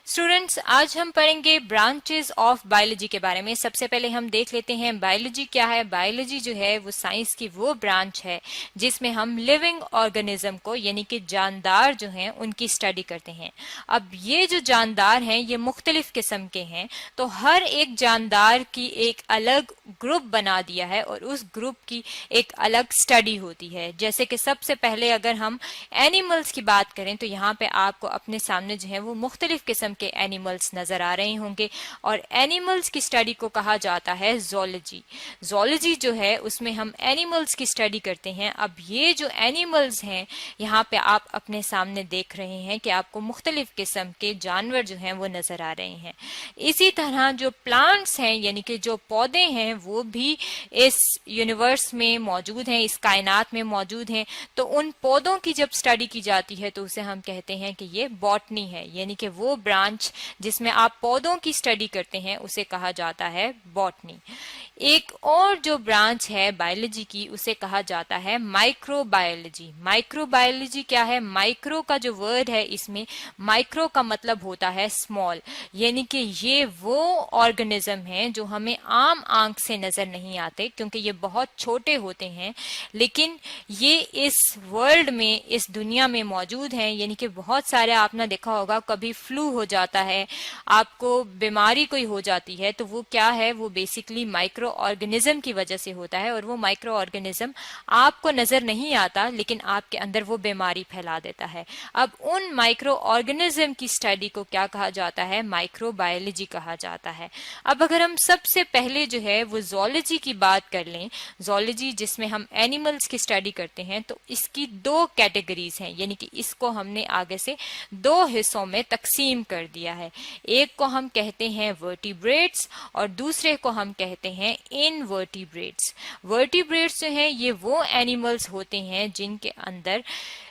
Students, आज हम पढ़ेंगे ब्रांचेस ऑफ बायोलॉजी के बारे में। सबसे पहले हम देख लेते हैं बायोलॉजी क्या है। बायोलॉजी जो है वो साइंस की वो ब्रांच है जिसमें हम लिविंग ऑर्गेनिज्म को यानी कि जानदार जो हैं उनकी स्टडी करते हैं। अब ये जो जानदार हैं ये मुख्तलिफ किस्म के हैं, तो हर एक जानदार की एक अलग ग्रुप बना दिया है और उस ग्रुप की एक अलग स्टडी होती है। जैसे कि सबसे पहले अगर हम एनिमल्स की बात करें तो यहाँ पे आपको अपने सामने जो है वो मुख्तलिफ किस्म के एनिमल्स नजर आ रहे होंगे और एनिमल्स की स्टडी को कहा जाता है ज़ूलॉजी। ज़ूलॉजी जो है उसमें हम एनिमल्स की स्टडी करते हैं। अब ये जो एनिमल्स हैं यहाँ पे आप अपने सामने देख रहे हैं कि आपको मुख्तलिफ किस्म के जानवर जो हैं वो नजर आ रहे हैं। इसी तरह जो प्लांट्स हैं यानी कि जो पौधे हैं वो भी इस यूनिवर्स में मौजूद हैं, इस कायनात में मौजूद हैं। तो उन पौधों की जब स्टडी की जाती है तो उसे हम कहते हैं कि ये बॉटनी है, यानी कि वो ब्रांच जिसमें आप पौधों की स्टडी करते हैं उसे कहा जाता है बॉटनी। एक और जो ब्रांच है बायोलॉजी की उसे कहा जाता है माइक्रोबायोलॉजी। माइक्रोबायोलॉजी क्या है? माइक्रो का जो वर्ड है इसमें माइक्रो का मतलब होता है स्मॉल, यानी कि ये वो ऑर्गेनिज्म हैं जो हमें आम आंख से नजर नहीं आते क्योंकि ये बहुत छोटे होते हैं, लेकिन ये इस वर्ल्ड में, इस दुनिया में मौजूद हैं। यानी कि बहुत सारे आपने देखा होगा, कभी फ्लू हो जाता है, आपको बीमारी कोई हो जाती है तो वो क्या है, वो बेसिकली माइक्रो ऑर्गेनिज्म की वजह से होता है और वो माइक्रो ऑर्गेनिज्म आपको नजर नहीं आता लेकिन आपके अंदर वो बीमारी फैला देता है। अब उन माइक्रो ऑर्गेनिज्म की स्टडी को क्या कहा जाता है? माइक्रोबायोलॉजी कहा जाता है। अब अगर हम सबसे पहले जो है वो ज़ूलॉजी की बात कर लें, ज़ूलॉजी जिसमें हम एनिमल्स की स्टडी करते हैं, तो इसकी दो कैटेगरीज हैं, यानी कि इसको हमने आगे से दो हिस्सों में तकसीम कर दिया है। एक को हम कहते हैं वर्टिब्रेट्स और दूसरे को हम कहते हैं इनवर्टिब्रेट्स। वर्टिब्रेट्स जो हैं ये वो एनिमल्स होते हैं जिनके अंदर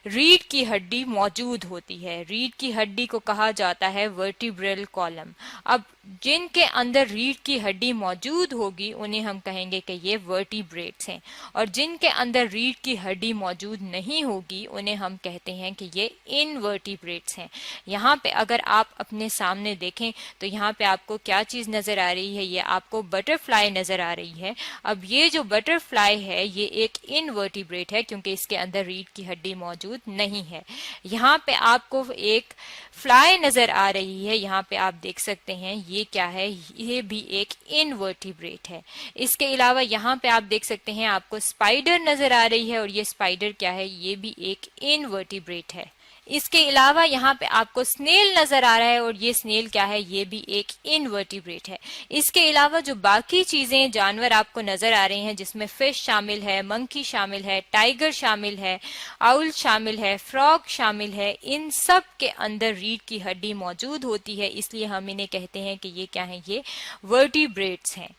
रीढ़ की हड्डी मौजूद होती है। रीढ़ की हड्डी को कहा जाता है वर्टिब्रल कॉलम। अब जिनके अंदर रीढ़ की हड्डी मौजूद होगी उन्हें हम कहेंगे कि ये वर्टिब्रेट्स हैं, और जिनके अंदर रीढ़ की हड्डी मौजूद नहीं होगी उन्हें हम कहते हैं कि ये इनवर्टिब्रेट्स हैं। यहाँ पे अगर आप अपने सामने देखें तो यहाँ पे आपको क्या चीज नजर आ रही है? ये आपको बटरफ्लाई नजर आ रही है। अब ये जो बटरफ्लाई है ये एक इनवर्टिब्रेट है क्योंकि इसके अंदर रीढ़ की हड्डी मौजूद नहीं है। यहाँ पे आपको एक फ्लाई नजर आ रही है, यहाँ पे आप देख सकते हैं ये क्या है? ये भी एक इनवर्टिब्रेट है। इसके अलावा यहाँ पे आप देख सकते हैं आपको स्पाइडर नजर आ रही है और ये स्पाइडर क्या है? ये भी एक इनवर्टिब्रेट है। इसके अलावा यहाँ पे आपको स्नेल नजर आ रहा है और ये स्नेल क्या है? ये भी एक इनवर्टिब्रेट है। इसके अलावा जो बाकी चीजें जानवर आपको नजर आ रहे हैं जिसमें फिश शामिल है, मंकी शामिल है, टाइगर शामिल है, आउल शामिल है, फ्रॉग शामिल है, इन सब के अंदर रीढ़ की हड्डी मौजूद होती है, इसलिए हम इन्हें कहते हैं कि ये क्या है? ये वर्टिब्रेट्स हैं।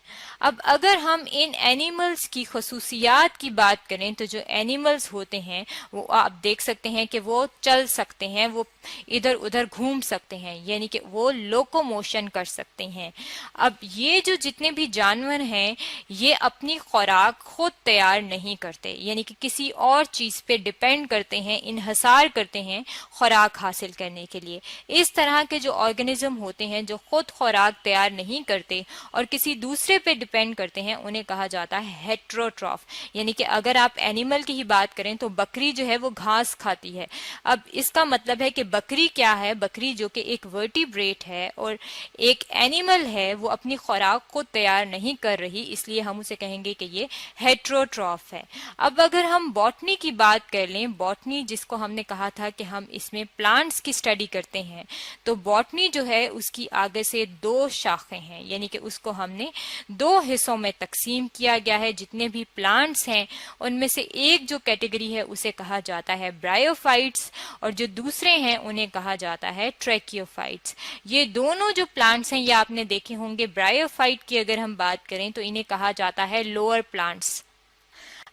अब अगर हम इन एनिमल्स की खसूसियात की बात करें तो जो एनिमल्स होते हैं वो आप देख सकते हैं कि वो चल सकते हैं, वो इधर उधर घूम सकते हैं, यानी कि वो लोकोमोशन कर सकते हैं। अब ये जो जितने भी जानवर हैं ये अपनी खुराक खुद तैयार नहीं करते, यानी कि किसी और चीज पे डिपेंड करते हैं, इन्हसार करते हैं खुराक हासिल करने के लिए। इस तरह के जो ऑर्गेनिज्म होते हैं जो खुद खुराक तैयार नहीं करते और किसी दूसरे पे डिपेंड करते हैं उन्हें कहा जाता है हेट्रोट्रॉफ। यानी कि अगर आप एनिमल की ही बात करें तो बकरी जो है वो घास खाती है। अब इसका मतलब है कि बकरी क्या है? बकरी जो कि एक वर्टिब्रेट है और एक एनिमल है, वो अपनी खुराक को तैयार नहीं कर रही, इसलिए हम उसे कहेंगे कि ये हेट्रोट्रॉफ है। अब अगर हम बॉटनी की बात कर लें, बॉटनी जिसको हमने कहा था कि हम इसमें प्लांट्स की स्टडी करते हैं, तो बॉटनी जो है उसकी आगे से दो शाखें हैं, यानी कि उसको हमने दो हिस्सों में तकसीम किया गया है। जितने भी प्लांट्स हैं उनमें से एक जो कैटेगरी है उसे कहा जाता है ब्रायोफाइट्स और जो दूसरे हैं उन्हें कहा जाता है ट्रैकियोफाइट्स। ये दोनों जो प्लांट्स हैं ये आपने देखे होंगे। ब्रायोफाइट की अगर हम बात करें तो इन्हें कहा जाता है लोअर प्लांट्स।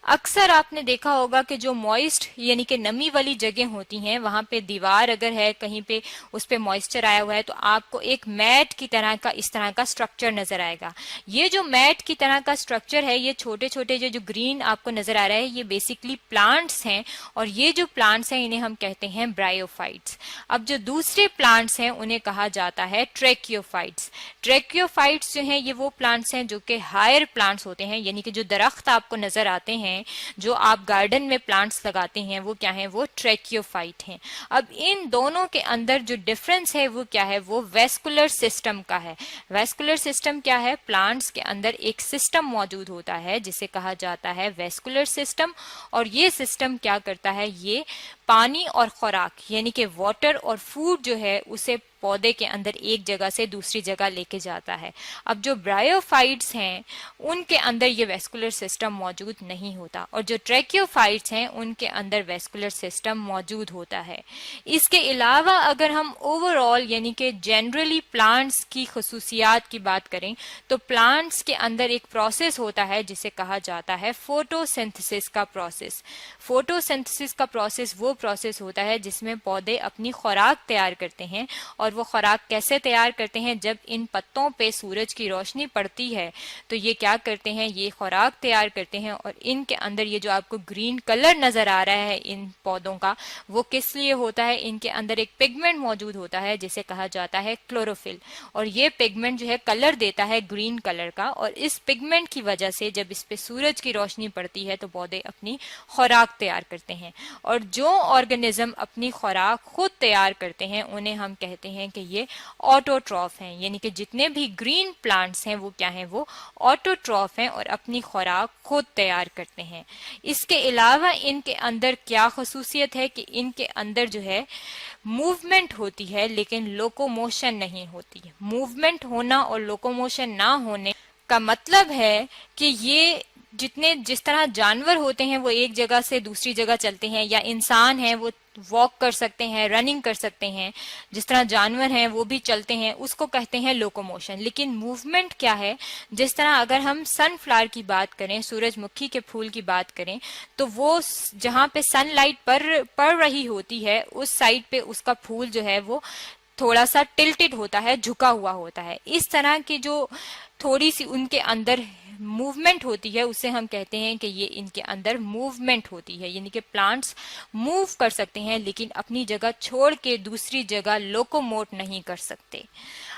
अक्सर आपने देखा होगा कि जो मॉइस्ट यानी कि नमी वाली जगह होती हैं, वहां पे दीवार अगर है कहीं पे उस पे मॉइस्चर आया हुआ है तो आपको एक मैट की तरह का इस तरह का स्ट्रक्चर नजर आएगा। ये जो मैट की तरह का स्ट्रक्चर है, ये छोटे छोटे जो ग्रीन आपको नजर आ रहा है, ये बेसिकली प्लांट्स हैं और ये जो प्लांट्स हैं इन्हें हम कहते हैं ब्रायोफाइट्स। अब जो दूसरे प्लांट्स हैं उन्हें कहा जाता है ट्रेकियोफाइट्स। ट्रेकियोफाइट्स जो हैं ये वो प्लांट्स हैं जो कि हायर प्लांट्स होते हैं, यानी कि जो दरख्त आपको नजर आते हैं, जो आप गार्डन में प्लांट्स लगाते हैं, वो क्या है, वो ट्रेकियोफाइट हैं। अब इन दोनों के अंदर जो डिफरेंस है वो क्या है, वो वेस्कुलर सिस्टम का है। वेस्कुलर सिस्टम क्या है, प्लांट्स के अंदर एक सिस्टम मौजूद होता है जिसे कहा जाता है वेस्कुलर सिस्टम, और ये सिस्टम क्या करता है, ये पानी और खुराक यानी कि वाटर और फूड जो है उसे पौधे के अंदर एक जगह से दूसरी जगह लेके जाता है। अब जो ब्रायोफाइट्स हैं उनके अंदर ये वेस्कुलर सिस्टम मौजूद नहीं होता, और जो ट्रेकियोफाइट्स हैं उनके अंदर वेस्कुलर सिस्टम मौजूद होता है। इसके अलावा अगर हम ओवरऑल यानी कि जनरली प्लांट्स की खसूसियात की बात करें तो प्लांट्स के अंदर एक प्रोसेस होता है जिसे कहा जाता है फोटोसिंथेसिस का प्रोसेस। फोटोसिंथेसिस का प्रोसेस वो प्रोसेस होता है जिसमें पौधे अपनी खुराक तैयार करते हैं, और वो खुराक कैसे तैयार करते हैं, जब इन पत्तों पे सूरज की रोशनी पड़ती है तो ये क्या करते हैं, ये खुराक तैयार करते हैं। और इनके अंदर ये जो आपको ग्रीन कलर नजर आ रहा है इन पौधों का, वो किस लिए होता है, इनके अंदर एक पिगमेंट मौजूद होता है जिसे कहा जाता है क्लोरोफिल, और ये पिगमेंट जो है कलर देता है ग्रीन कलर का, और इस पिगमेंट की वजह से जब इस पे सूरज की रोशनी पड़ती है तो पौधे अपनी खुराक तैयार करते हैं। और जो ऑर्गेनिज्म अपनी खुराक खुद तैयार करते हैं उन्हें हम कहते हैं कि ये ऑटोट्रॉफ हैं, यानी कि जितने भी ग्रीन प्लांट्स हैं वो क्या हैं, वो ऑटोट्रॉफ हैं और अपनी खुराक खुद तैयार करते हैं। इसके अलावा इनके अंदर क्या खसूसियत है कि इनके अंदर जो है मूवमेंट होती है लेकिन लोकोमोशन नहीं होती। मूवमेंट होना और लोकोमोशन ना होने का मतलब है कि ये जिस तरह जानवर होते हैं वो एक जगह से दूसरी जगह चलते हैं, या इंसान है वो वॉक कर सकते हैं, रनिंग कर सकते हैं, जिस तरह जानवर हैं वो भी चलते हैं, उसको कहते हैं लोकोमोशन। लेकिन मूवमेंट क्या है, जिस तरह अगर हम सनफ्लावर की बात करें, सूरजमुखी के फूल की बात करें, तो वो जहां पे सनलाइट पड़ रही होती है उस साइड पे उसका फूल जो है वो थोड़ा सा टिल्टेड होता है, झुका हुआ होता है। इस तरह की जो थोड़ी सी उनके अंदर मूवमेंट होती है उसे हम कहते हैं कि ये इनके अंदर मूवमेंट होती है, यानी कि प्लांट्स मूव कर सकते हैं लेकिन अपनी जगह छोड़ के दूसरी जगह लोकोमोट नहीं कर सकते।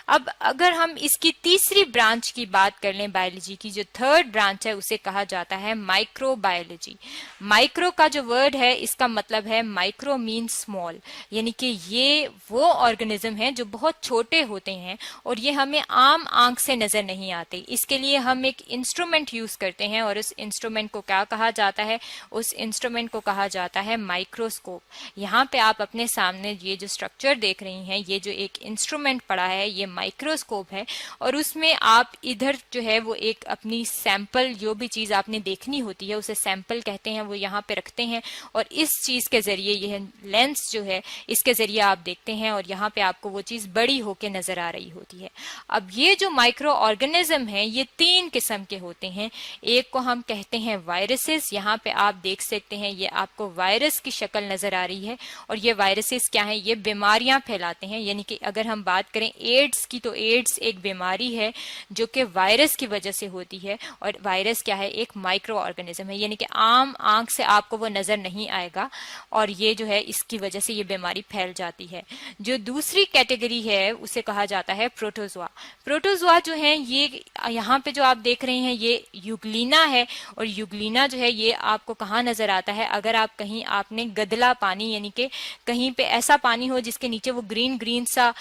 अब अगर हम इसकी तीसरी ब्रांच की बात कर लें बायोलॉजी की, जो थर्ड ब्रांच है उसे कहा जाता है माइक्रोबायोलॉजी। माइक्रो का जो वर्ड है इसका मतलब है माइक्रो मीन स्मॉल, यानी कि ये वो ऑर्गेनिज्म हैं जो बहुत छोटे होते हैं और ये हमें आम आंख से नजर नहीं आते। इसके लिए हम एक इंस्ट्रूमेंट यूज करते हैं और उस इंस्ट्रूमेंट को क्या कहा जाता है, उस इंस्ट्रूमेंट को कहा जाता है माइक्रोस्कोप। यहाँ पे आप अपने सामने ये जो स्ट्रक्चर देख रही हैं, ये जो एक इंस्ट्रूमेंट पड़ा है ये माइक्रोस्कोप है, और उसमें आप इधर जो है वो एक अपनी सैंपल, जो भी चीज आपने देखनी होती है उसे सैंपल कहते हैं, वो यहाँ पे रखते हैं और इस चीज के जरिए, यह लेंस जो है इसके जरिए आप देखते हैं और यहाँ पे आपको वो चीज बड़ी होके नजर आ रही होती है। अब ये जो माइक्रो ऑर्गेनिज्म है ये 3 किस्म के होते हैं। एक को हम कहते हैं वायरसेस, यहाँ पे आप देख सकते हैं ये आपको वायरस की शक्ल नजर आ रही है, और ये वायरसेस क्या है, ये बीमारियां फैलाते हैं। यानी कि अगर हम बात करें एड्स की, तो एड्स एक बीमारी है जो कि वायरस की वजह से होती है, और वायरस क्या है, एक माइक्रो ऑर्गेनिज्म है, यानी कि आम आंख से आपको वो नजर नहीं आएगा, और ये जो है इसकी वजह से ये बीमारी फैल जाती है। जो दूसरी कैटेगरी है उसे कहा जाता है प्रोटोजोआ। प्रोटोजोआ जो है ये यहाँ पे जो आप देख रहे हैं ये यूग्लिना है, और यूग्लिना जो है ये आपको कहाँ नजर आता है, अगर आप कहीं आपने गदला पानी, यानी कि कहीं पे ऐसा पानी हो जिसके नीचे वो ग्रीन ग्रीन सा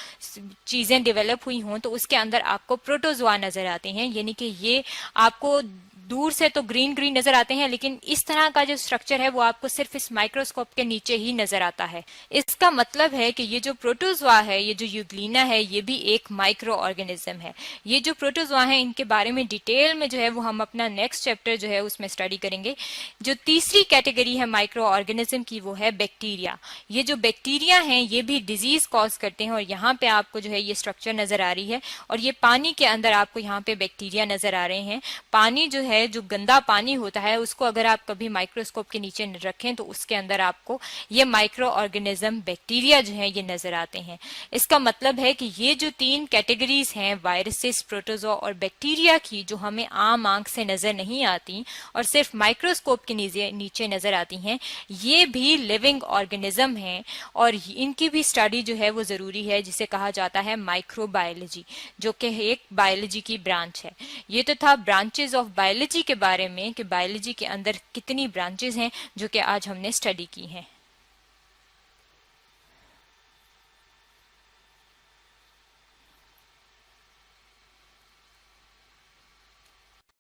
चीजें डेवलप हुई हों, तो उसके अंदर आपको प्रोटोजोआ नजर आते हैं। यानी कि ये आपको दूर से तो ग्रीन ग्रीन नजर आते हैं, लेकिन इस तरह का जो स्ट्रक्चर है वो आपको सिर्फ इस माइक्रोस्कोप के नीचे ही नजर आता है। इसका मतलब है कि ये जो प्रोटोजोआ है, ये जो यूग्लिना है, ये भी एक माइक्रो ऑर्गेनिज्म है। ये जो प्रोटोजोआ है इनके बारे में डिटेल में जो है वो हम अपना नेक्स्ट चैप्टर जो है उसमें स्टडी करेंगे। जो तीसरी कैटेगरी है माइक्रो ऑर्गेनिज्म की वो है बैक्टीरिया। ये जो बैक्टीरिया हैं ये भी डिजीज कॉज करते हैं, और यहाँ पे आपको जो है ये स्ट्रक्चर नजर आ रही है, और ये पानी के अंदर आपको यहाँ पे बैक्टीरिया नजर आ रहे हैं। पानी जो है है, जो गंदा पानी होता है, उसको अगर आप कभी माइक्रोस्कोप के नीचे रखें तो उसके अंदर आपको ये माइक्रो ऑर्गेनिज्म बैक्टीरिया जो है ये नजर आते हैं। इसका मतलब है कि ये जो 3 कैटेगरीज हैं वायरसेस, प्रोटोजोआ और बैक्टीरिया की, जो हमें आम आंख से नजर नहीं आती और सिर्फ माइक्रोस्कोप के नीचे नजर आती हैं, ये भी लिविंग ऑर्गेनिज्म हैं और इनकी भी स्टडी जो है वो जरूरी है, जिसे कहा जाता है माइक्रोबायोलॉजी, जो कि एक बायोलॉजी की ब्रांच है। ये तो था ब्रांचेस ऑफ बायोलॉजी के बारे में कि बायोलॉजी के अंदर कितनी ब्रांचेस हैं जो कि आज हमने स्टडी की हैं।